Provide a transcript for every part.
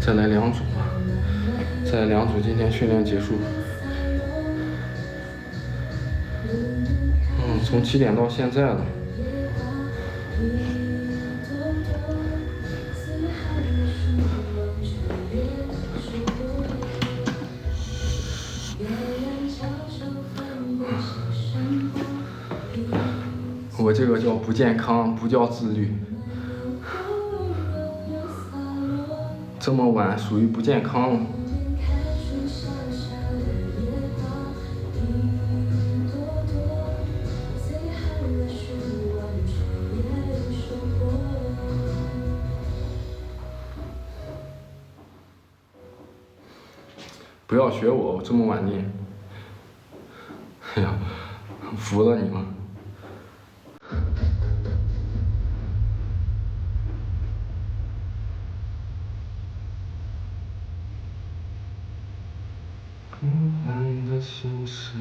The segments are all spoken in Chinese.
再来2组吧，再来2组，今天训练结束。从7点到现在了。我这个叫不健康，不叫自律。这么晚属于不健康了。不要学我这么晚练。哎呀，服了你们。你的心事。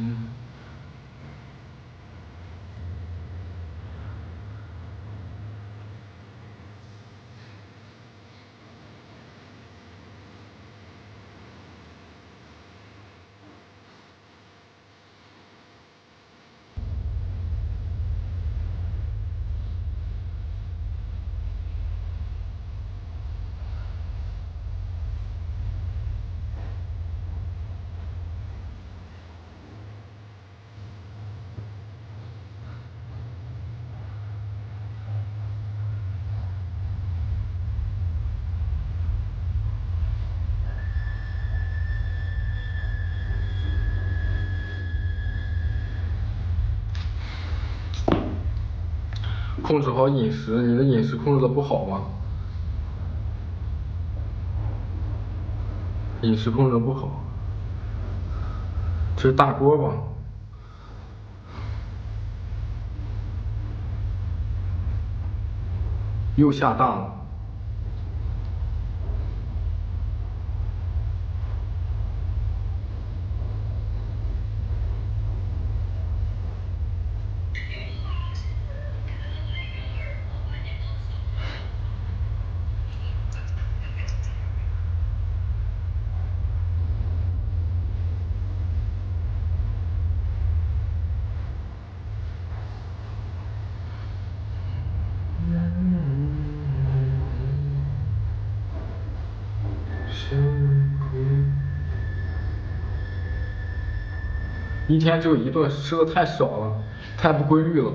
控制好饮食，你的饮食控制的不好吗？饮食控制的不好，这是大锅吧？又下大了。一天只有1顿，吃的太少了，太不规律了。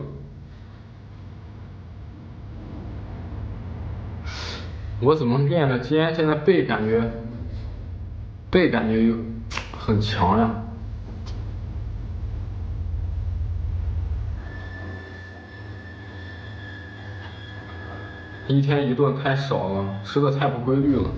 我怎么练的？今天现在背感觉又很强呀。一天1顿太少了，吃的太不规律了。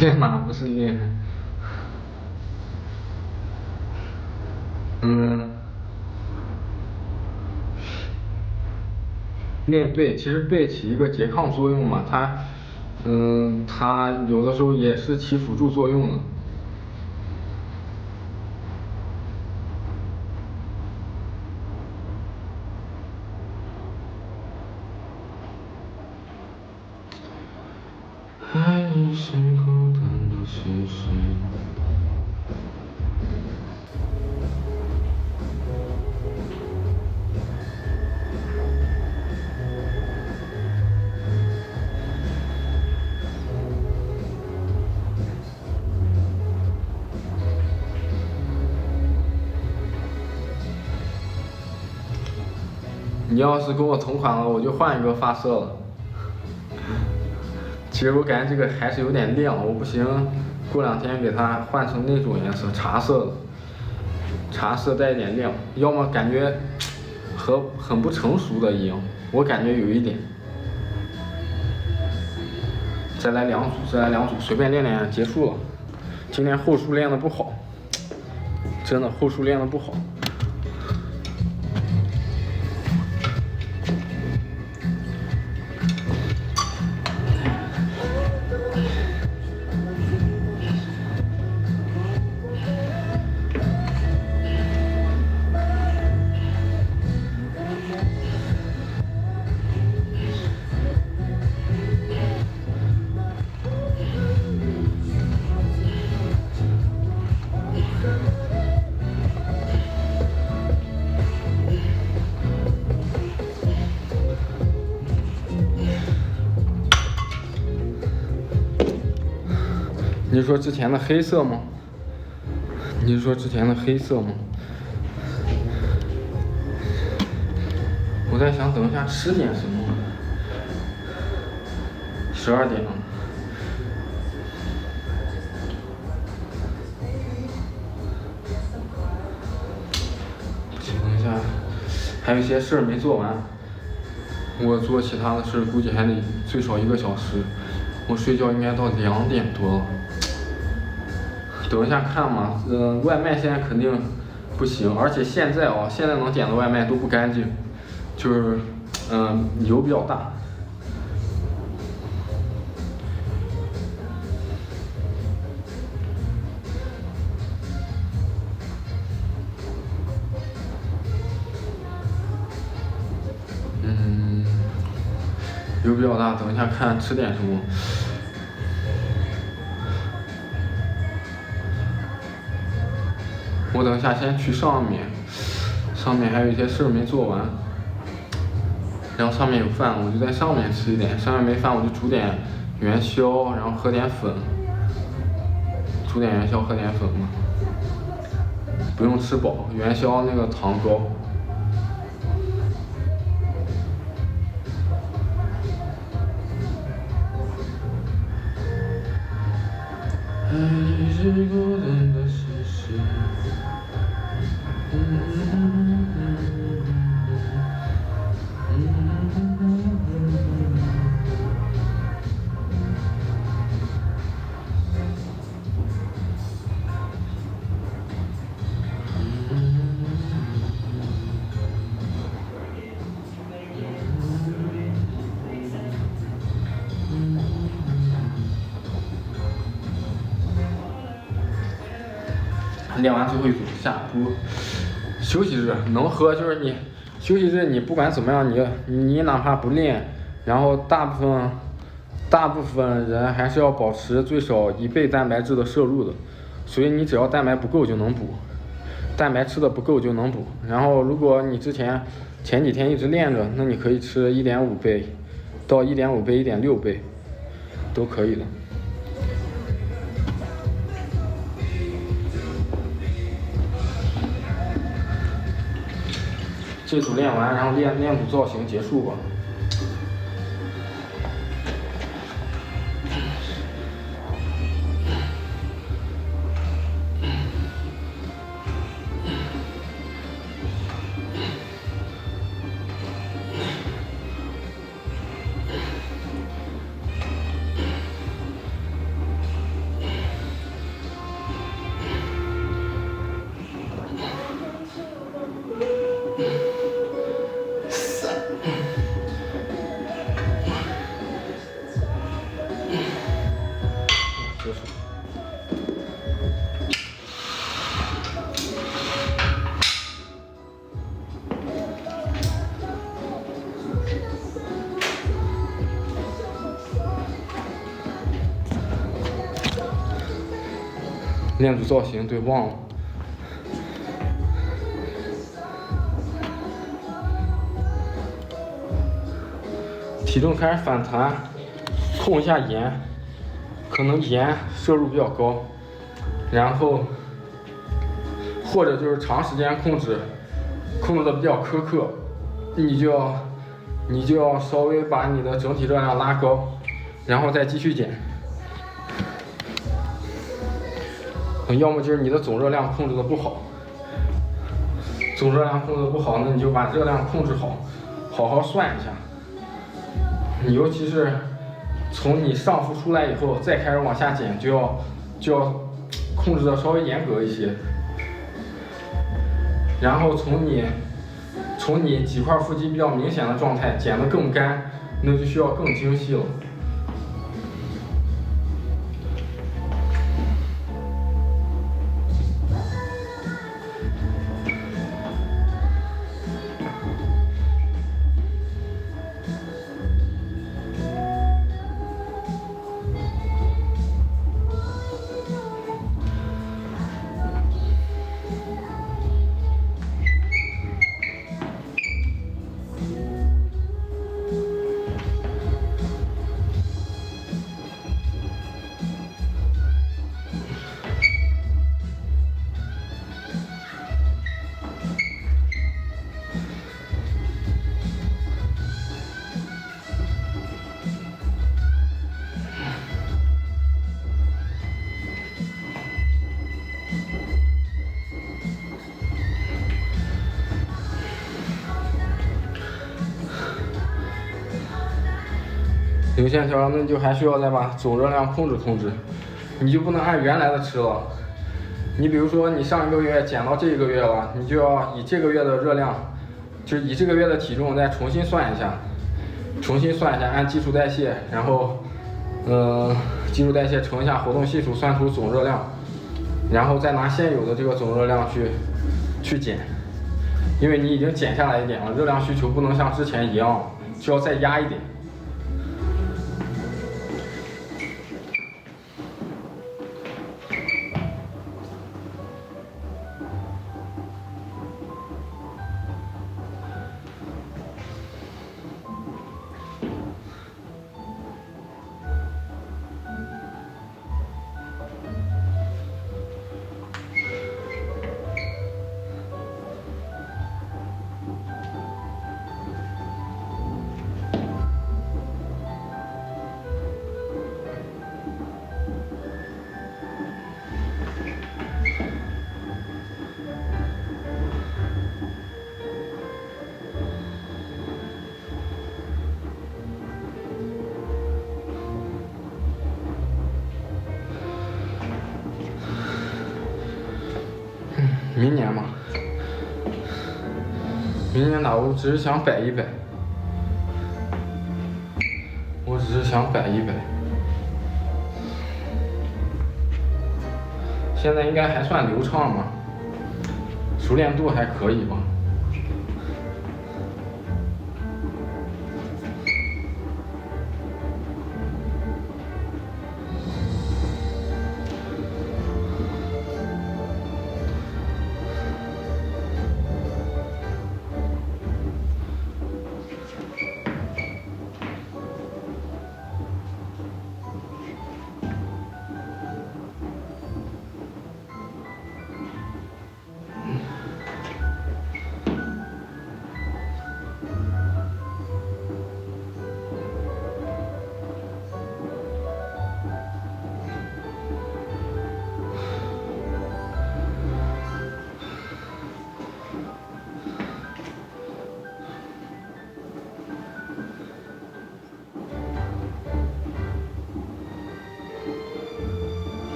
练马不是练。练背，其实背起一个拮抗作用嘛，它有的时候也是起辅助作用的。爱你是孤单的心事。你要是跟我同款了，我就换一个发色了。其实我感觉这个还是有点亮，我不行，过2天给它换成那种颜色，茶色的。茶色带一点亮，要么感觉很不成熟的一样，我感觉有一点。再来2组，随便练练结束了。今天后束练的不好，真的后束练的不好。你是说之前的黑色吗？我在想等一下吃点什么。12点了。不行，等一下，还有一些事儿没做完。我做其他的事估计还得最少1个小时。我睡觉应该到2点多了。等一下看嘛，外卖现在肯定不行，而且现在能点的外卖都不干净，就是油比较大。油比较大，等一下看吃点什么。我等一下先去上面还有一些事没做完，然后上面有饭，我就在上面吃一点，上面没饭我就煮点元宵，然后喝点粉，煮点元宵喝点粉嘛，不用吃饱，元宵那个糖高。爱是孤单的事实。练完最后一组下播。休息日能喝，就是你休息日你不管怎么样，你哪怕不练，然后大部分人还是要保持最少1倍蛋白质的摄入的，所以你只要蛋白不够就能补，蛋白吃的不够就能补。然后如果你前几天一直练着，那你可以吃1.5倍到1.5倍、1.6倍都可以的。这组练完，然后练组造型结束吧。练组造型，对，忘了。体重开始反弹，控一下盐，可能盐摄入比较高，然后或者就是长时间控制的比较苛刻，你就要稍微把你的整体热量拉高，然后再继续减。要么就是你的总热量控制的不好，总热量控制不好，那你就把热量控制好，好好算一下。你尤其是从你上腹出来以后，再开始往下减，就要控制的稍微严格一些。然后从你几块腹肌比较明显的状态减得更干，那就需要更精细了。有线条那就还需要再把总热量控制，你就不能按原来的吃了。你比如说你上一个月减到这个月了，你就要以这个月的热量，就是以这个月的体重再重新算一下，按基础代谢，然后基础代谢乘一下活动系数，算出总热量，然后再拿现有的这个总热量去减，因为你已经减下来一点了，热量需求不能像之前一样，就要再压一点。明年嘛，明年我只是想摆一摆，现在应该还算流畅嘛，熟练度还可以吧。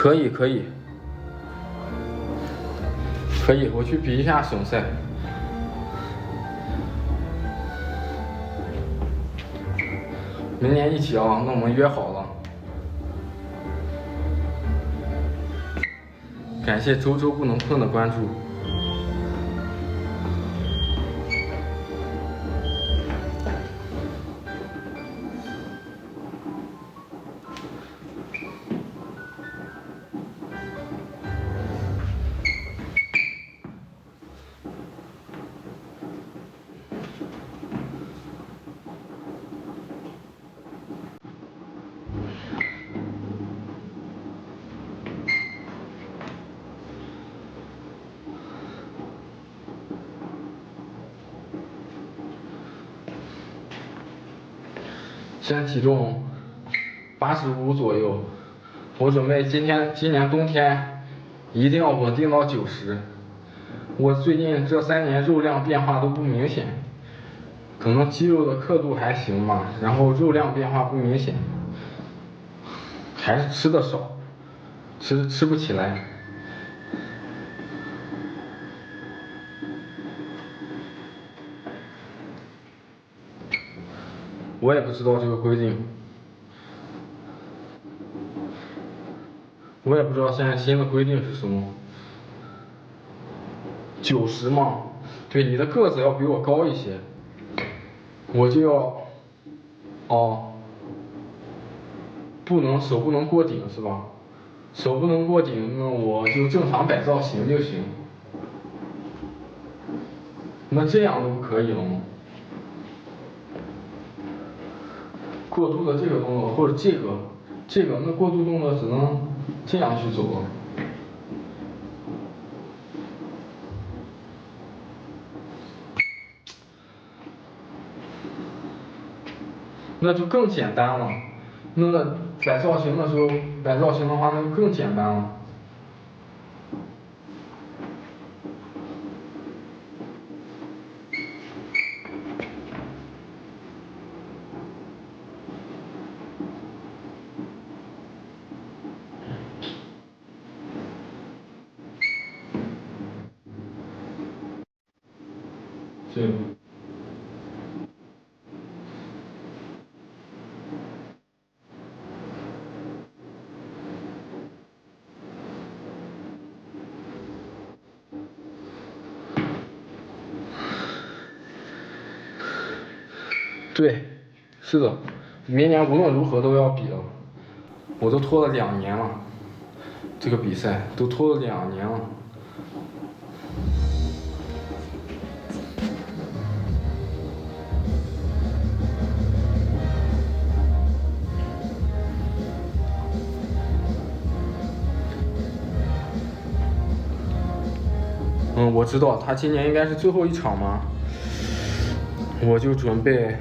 可以，我去比一下省赛。明年一起啊，那我们约好了。感谢周周不能困的关注。现在体重85左右，我准备今年冬天一定要稳定到90。我最近这3年肉量变化都不明显，可能肌肉的刻度还行吧，然后肉量变化不明显，还是吃的少，吃不起来。我也不知道这个规定，我也不知道现在新的规定是什么。90嘛，对，你的个子要比我高一些，我就要，手不能过顶是吧？手不能过顶，那我就正常摆造型就行。那这样都可以了吗？过度的这个动作或者这个，那过度动作只能这样去走了。那就更简单了。那摆造型的时候，摆造型的话，那就更简单了。对。对，是的，明年无论如何都要比了，我都拖了2年了，这个比赛都拖了2年了。我知道他今年应该是最后一场嘛，我就准备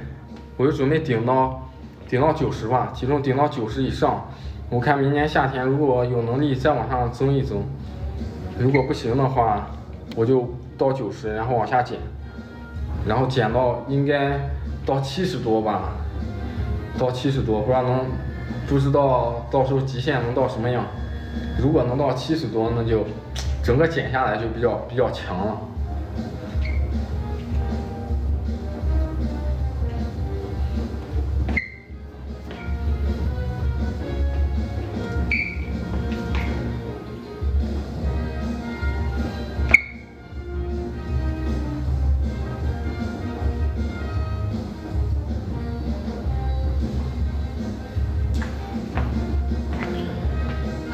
顶到90吧，体重顶到90以上。我看明年夏天如果有能力再往上增一增，如果不行的话，我就到90，然后往下减，然后减到应该到70多吧，到70多，不知道到时候极限能到什么样。如果能到70多，那就整个减下来就比较强了。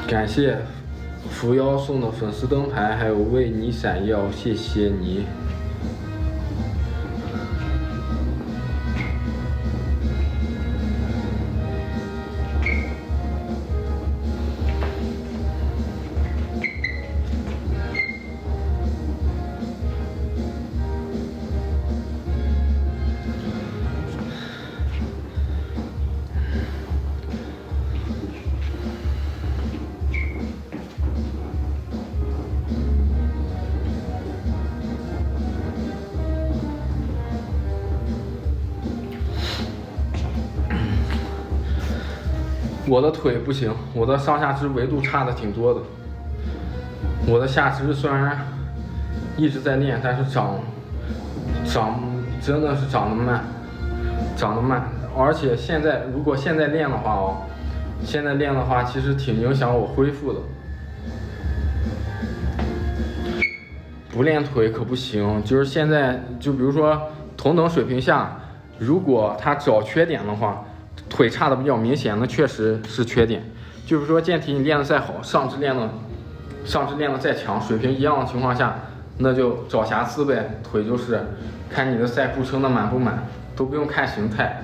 感谢扶摇送的粉丝灯牌，还有为你闪耀，谢谢你。我的腿不行，我的上下肢维度差的挺多的。我的下肢虽然一直在练，但是长真的是长得慢，而且如果现在练的话，其实挺影响我恢复的。不练腿可不行，就是现在比如说同等水平下，如果他找缺点的话，腿差的比较明显，那确实是缺点。就是说健体你练的再好，上肢练的再强，水平一样的情况下，那就找瑕疵呗。腿就是看你的赛裤撑的满不满，都不用看形态。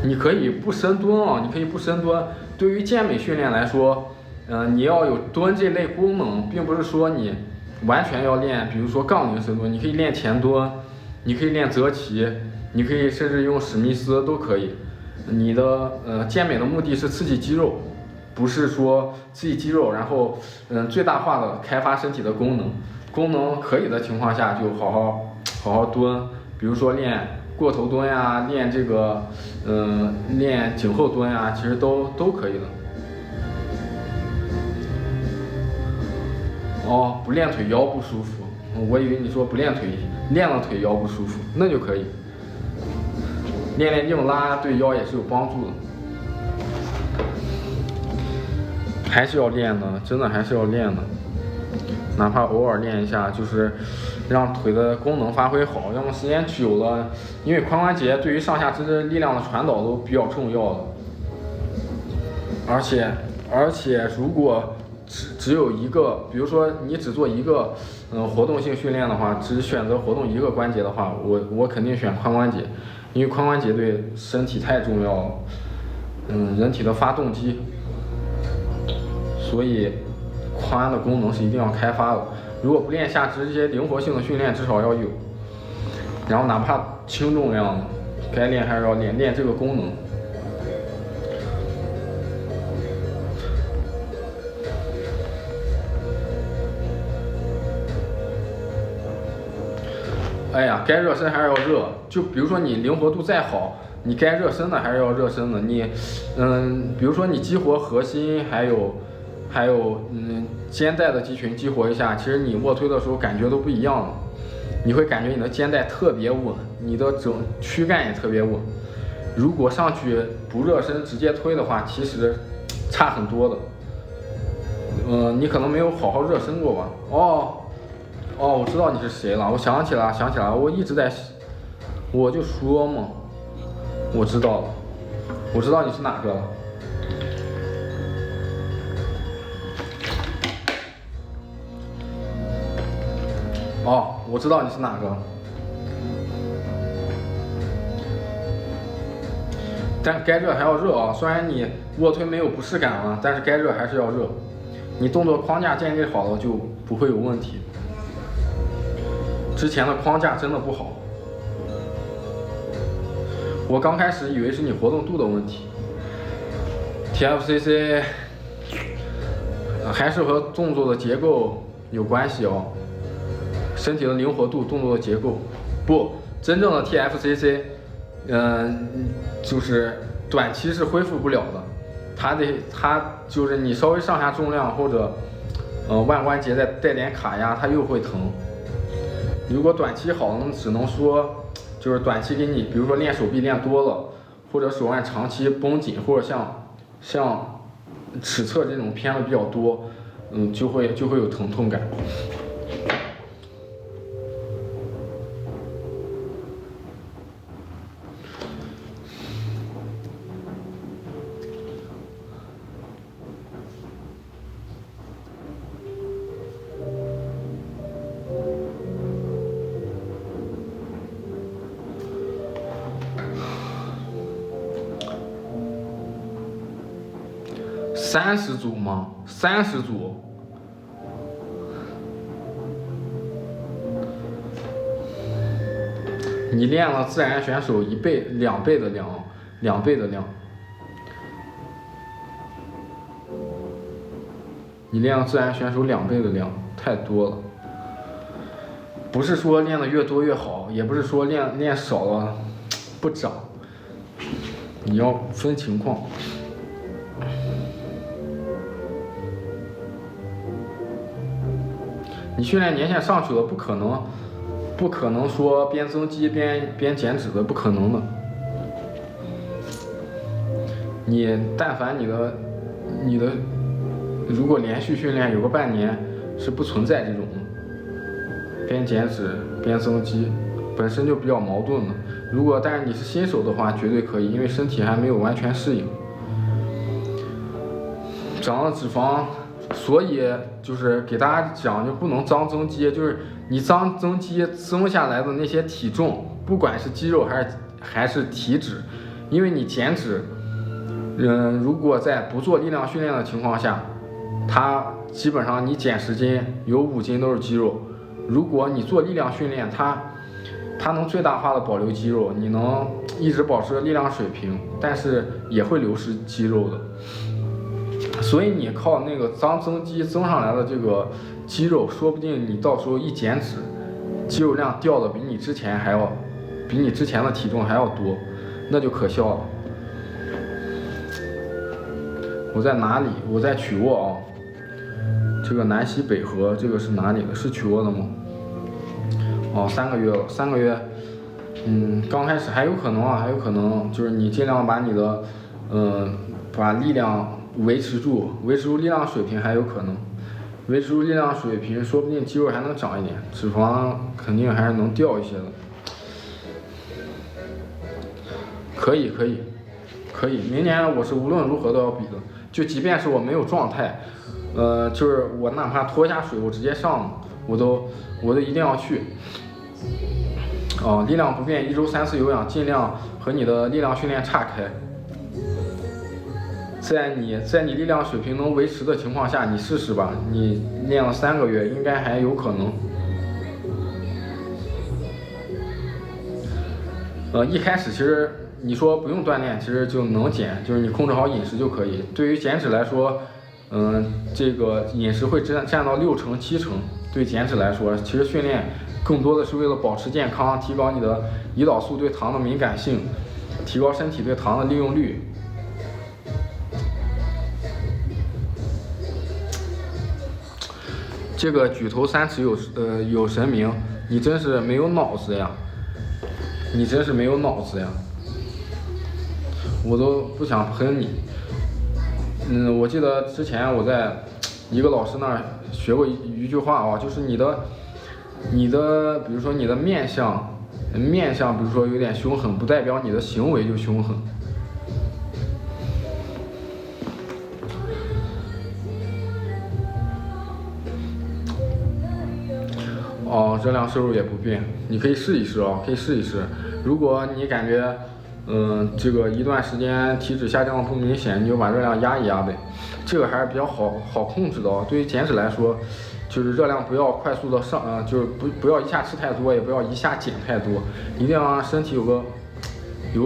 你可以不深蹲对于健美训练来说，你要有蹲这类功能，并不是说你完全要练，比如说杠铃深蹲，你可以练前蹲，你可以练择旗，你可以甚至用史密斯都可以。你的健美的目的是刺激肌肉，不是说刺激肌肉，然后最大化的开发身体的功能。功能可以的情况下，就好好蹲，比如说练过头蹲呀，练这个练颈后蹲呀，其实都可以的。哦，不练腿腰不舒服，我以为你说不练腿，练了腿腰不舒服，那就可以。练硬拉对腰也是有帮助的，还是要练的，真的还是要练的。哪怕偶尔练一下，就是让腿的功能发挥好。要么时间久了，因为髋关节对于上下肢力量的传导都比较重要的，而且如果只有一个，比如说你只做一个活动性训练的话，只选择活动一个关节的话，我肯定选髋关节，因为髋关节对身体太重要了，人体的发动机，所以髋的功能是一定要开发的。如果不练下肢这些灵活性的训练，至少要有。然后哪怕轻重量，该练还是要练这个功能。哎呀，该热身还是要热。就比如说你灵活度再好，你该热身的还是要热身的。你，比如说你激活核心，还有肩带的肌群激活一下，其实你卧推的时候感觉都不一样了。你会感觉你的肩带特别稳，你的整躯干也特别稳。如果上去不热身直接推的话，其实差很多的。你可能没有好好热身过吧？哦，我知道你是谁了，我想起来了，我一直在，我就说嘛，我知道了，我知道你是哪个了。哦，我知道你是哪个。但该热还要热啊，虽然你卧推没有不适感了，但是该热还是要热。你动作框架建立好了就不会有问题。之前的框架真的不好，我刚开始以为是你活动度的问题。TFCC 还是和动作的结构有关系哦，身体的灵活度、动作的结构。不，真正的 TFCC，就是短期是恢复不了的，它就是你稍微上下重量或者腕关节再带点卡压，它又会疼。如果短期好，那只能说就是短期给你，比如说练手臂练多了，或者手腕长期绷紧，或者像尺侧这种偏的比较多，就会有疼痛感。30组吗？30组。你练了自然选手2倍的量，2倍的量。你练了自然选手2倍的量，太多了。不是说练的越多越好，也不是说练少了不长，你要分情况。你训练年限上去了，不可能说边增肌边减脂的，不可能的。你但凡你的，如果连续训练有个半年，是不存在这种的，边减脂边增肌，本身就比较矛盾的。但是你是新手的话，绝对可以，因为身体还没有完全适应，长了脂肪。所以就是给大家讲，就不能脏增肌，就是你脏增肌增下来的那些体重，不管是肌肉还是体脂，因为你减脂，如果在不做力量训练的情况下，它基本上你减10斤，有5斤都是肌肉。如果你做力量训练，它它能最大化的保留肌肉，你能一直保持力量水平，但是也会流失肌肉的。所以你靠那个增肌增上来的这个肌肉，说不定你到时候一减脂，肌肉量掉的比你之前的体重还要多，那就可笑了。我在哪里？我在曲沃啊。这个南溪北河，这个是哪里的？是曲沃的吗？哦，3个月了，3个月，刚开始还有可能啊，还有可能就是你尽量把你的，把力量维持住力量水平还有可能，维持住力量水平，说不定肌肉还能长一点，脂肪肯定还是能掉一些的。可以，明年我是无论如何都要比的，就即便是我没有状态，就是我哪怕脱下水我直接上，我都一定要去。力量不变，1周3次有氧，尽量和你的力量训练岔开。在你力量水平能维持的情况下，你试试吧。你练了3个月，应该还有可能。一开始其实你说不用锻炼，其实就能减，就是你控制好饮食就可以。对于减脂来说，这个饮食会占到6成7成。对减脂来说，其实训练更多的是为了保持健康，提高你的胰岛素对糖的敏感性，提高身体对糖的利用率。这个举头3尺有神明，你真是没有脑子呀！我都不想喷你。我记得之前我在一个老师那儿学过一句话啊，就是你的，比如说你的面相，比如说有点凶狠，不代表你的行为就凶狠。热量摄入也不变，你可以试一试啊，如果你感觉，这个一段时间体脂下降不明显，你就把热量压一压呗，这个还是比较好控制的啊。对于减脂来说，就是热量不要快速的上，就是不要一下吃太多，也不要一下减太多，一定要让身体有个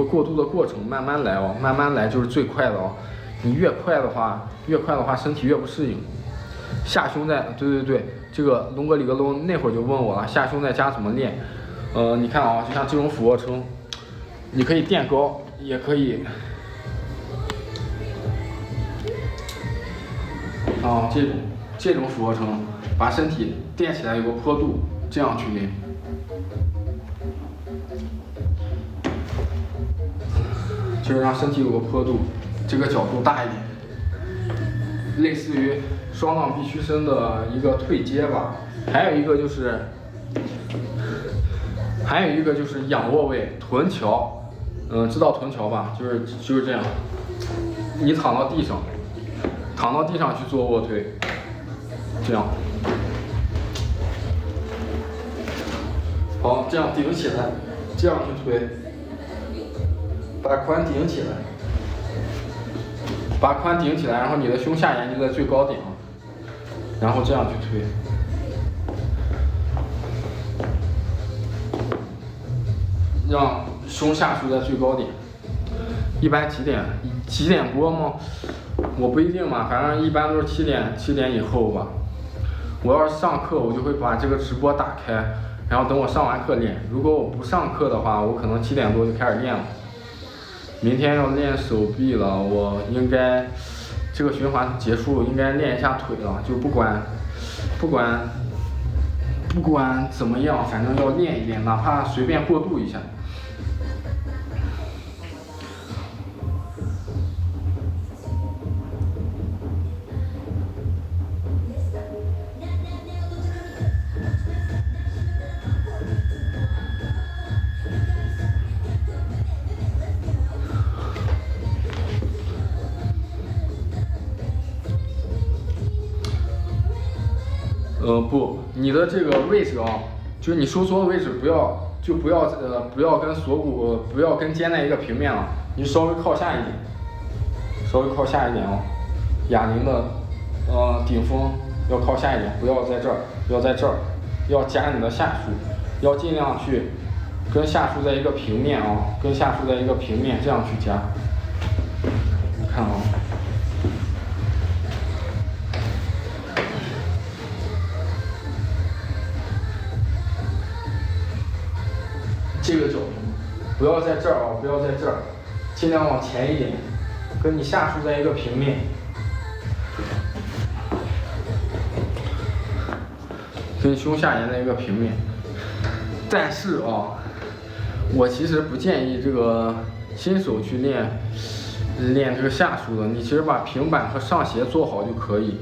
过渡的过程，慢慢来哦，慢慢来就是最快的哦。你越快的话，身体越不适应。下胸对，这个龙哥李格龙那会儿就问我了，下胸在家怎么练？你看啊，就像这种俯卧撑，你可以垫高，也可以这种俯卧撑，把身体垫起来有个坡度，这样去练。就是让身体有个坡度，这个角度大一点，类似于双杠臂屈伸的一个退阶吧。还有一个就是仰卧位臀桥，知道臀桥吧？就是这样，你躺到地上去做卧推，这样。好，这样顶起来，这样去推，把髋顶起来，然后你的胸下沿就在最高点，然后这样去推。让胸下处在最高点。一般几点播吗？我不一定嘛，反正一般都是7点以后吧。我要是上课，我就会把这个直播打开，然后等我上完课练。如果我不上课的话，我可能7点多就开始练了。明天要练手臂了，我应该这个循环结束，应该练一下腿了。就不管怎么样，反正要练一练，哪怕随便过渡一下。不，你的这个位置啊，就是你收缩的位置不要跟锁骨不要跟肩在一个平面了，你稍微靠下一点哦。哑铃的顶峰要靠下一点，不要在这儿，要夹你的下腹，要尽量去跟下束在一个平面啊，跟下束在一个平面，这样去夹。看啊，这个角度，不要在这儿啊，不要在这儿，尽量往前一点，跟你下束在一个平面。跟胸下沿的一个平面，但是啊，我其实不建议这个新手去练这个下束的。你其实把平板和上斜做好就可以，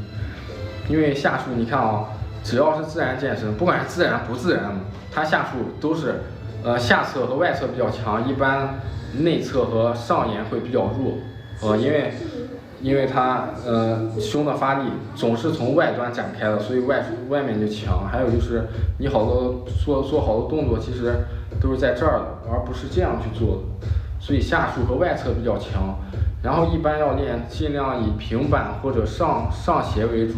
因为下束你看啊，只要是自然健身，不管是自然不自然，它下束都是下侧和外侧比较强，一般内侧和上沿会比较弱，因为它胸的发力总是从外端展开的，所以外面就强。还有就是你好多做好多动作其实都是在这儿的，而不是这样去做的。所以下束和外侧比较强，然后一般要练尽量以平板或者上斜为主。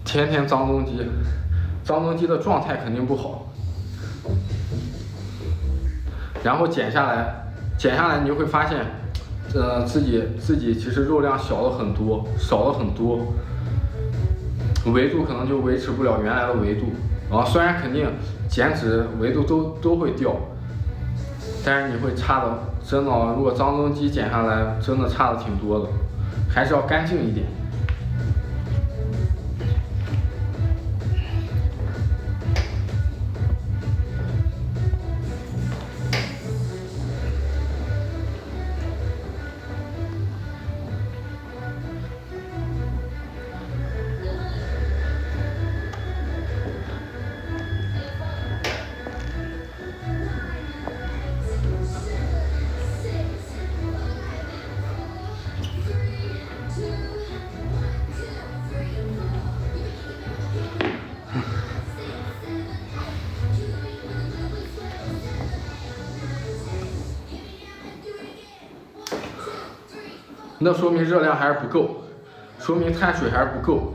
天天脏增肌，脏增肌的状态肯定不好。然后减下来你就会发现，自己其实肉量小了很多，少了很多，维度可能就维持不了原来的维度。虽然肯定减脂维度都会掉，但是你会差的真的，如果脏增肌减下来，真的差的挺多的，还是要干净一点。那说明热量还是不够，说明碳水还是不够，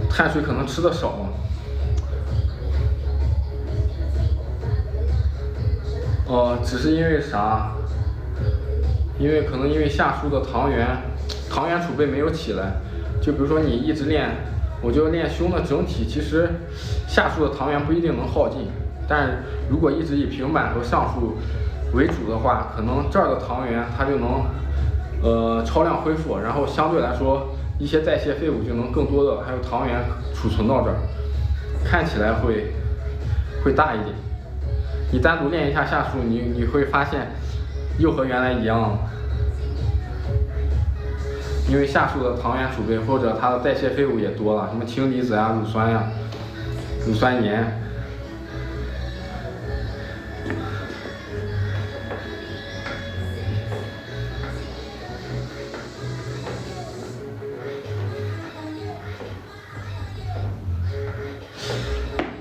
碳水可能吃的少。只是因为啥？因为下束的糖原储备没有起来。就比如说你一直练，我就练胸的整体，其实下束的糖原不一定能耗尽，但是如果一直以平板和上束为主的话，可能这儿的糖原它就能超量恢复，然后相对来说一些代谢废物就能更多的还有糖原储存到这儿，看起来会大一点。你单独练一下下束，你会发现又和原来一样了，因为下束的糖原储备或者它的代谢废物也多了，什么氢离子呀、乳酸呀、乳酸盐。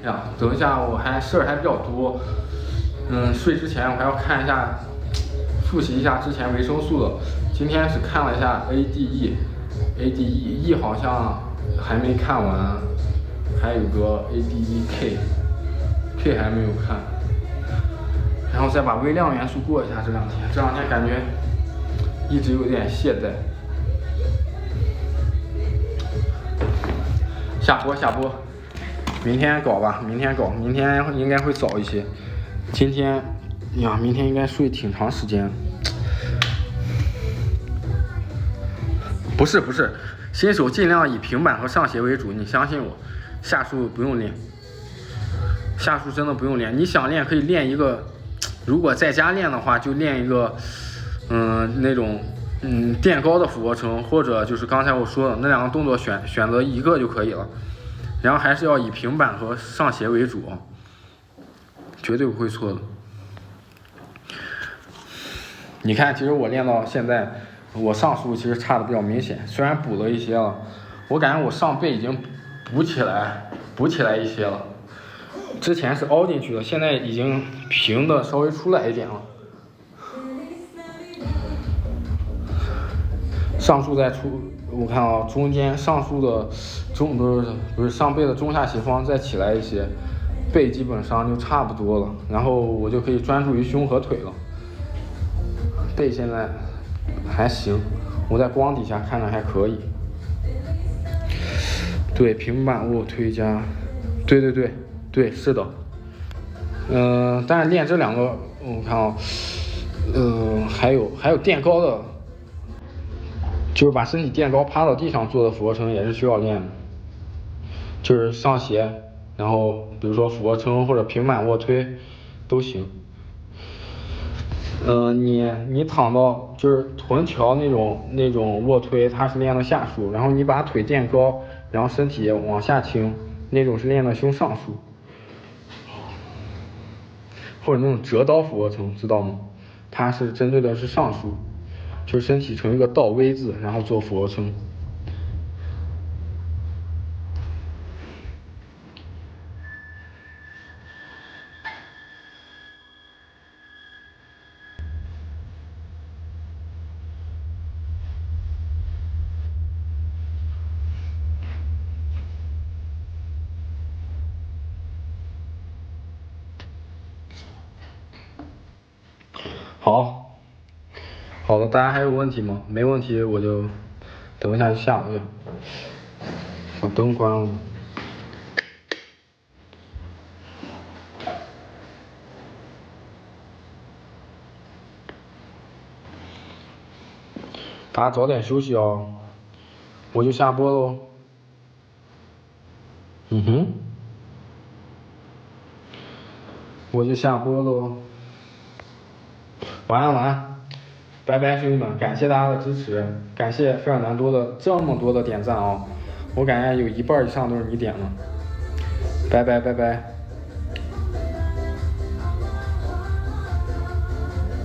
呀，等一下，我事儿还比较多。睡之前我还要看一下，复习一下之前维生素的。今天只看了一下 ADE 好像还没看完，还有个 ADEK 还没有看。然后再把微量元素过一下。这两天感觉一直有点懈怠。下播。明天搞吧，明天应该会早一些。今天呀，明天应该睡挺长时间。不是，新手尽量以平板和上斜为主，你相信我，下束不用练，下束真的不用练。你想练可以练一个，如果在家练的话，就练一个，那种垫高的俯卧撑，或者就是刚才我说的那两个动作选择一个就可以了。然后还是要以平板和上斜为主，绝对不会错的。你看，其实我练到现在，我上束其实差的比较明显，虽然补了一些了，我感觉我上背已经补起来一些了。之前是凹进去的，现在已经平的稍微出来一点了。上述再出，我看啊，中间上述的不是上背的中下斜方再起来一些，背基本上就差不多了，然后我就可以专注于胸和腿了。背现在还行，我在光底下看着还可以。对，平板卧推加，对，是的。但是练这两个，我看啊，还有垫高的。就是把身体垫高趴到地上做的俯卧撑也是需要练的，就是上斜，然后比如说俯卧撑或者平板卧推都行。你躺到就是臀桥那种卧推，它是练的下束，然后你把腿垫高，然后身体往下倾，那种是练的胸上束，或者那种折刀俯卧撑，知道吗？它是针对的是上束。就是身体成一个倒 V 字，然后做俯卧撑。好的，大家还有问题吗？没问题，我就等一下就下了。把灯关了。大家早点休息哦，我就下播喽。我就下播喽。晚安，拜拜，兄弟们，感谢大家的支持，感谢费尔南多的这么多的点赞哦，我感觉有一半以上都是你点的，拜拜。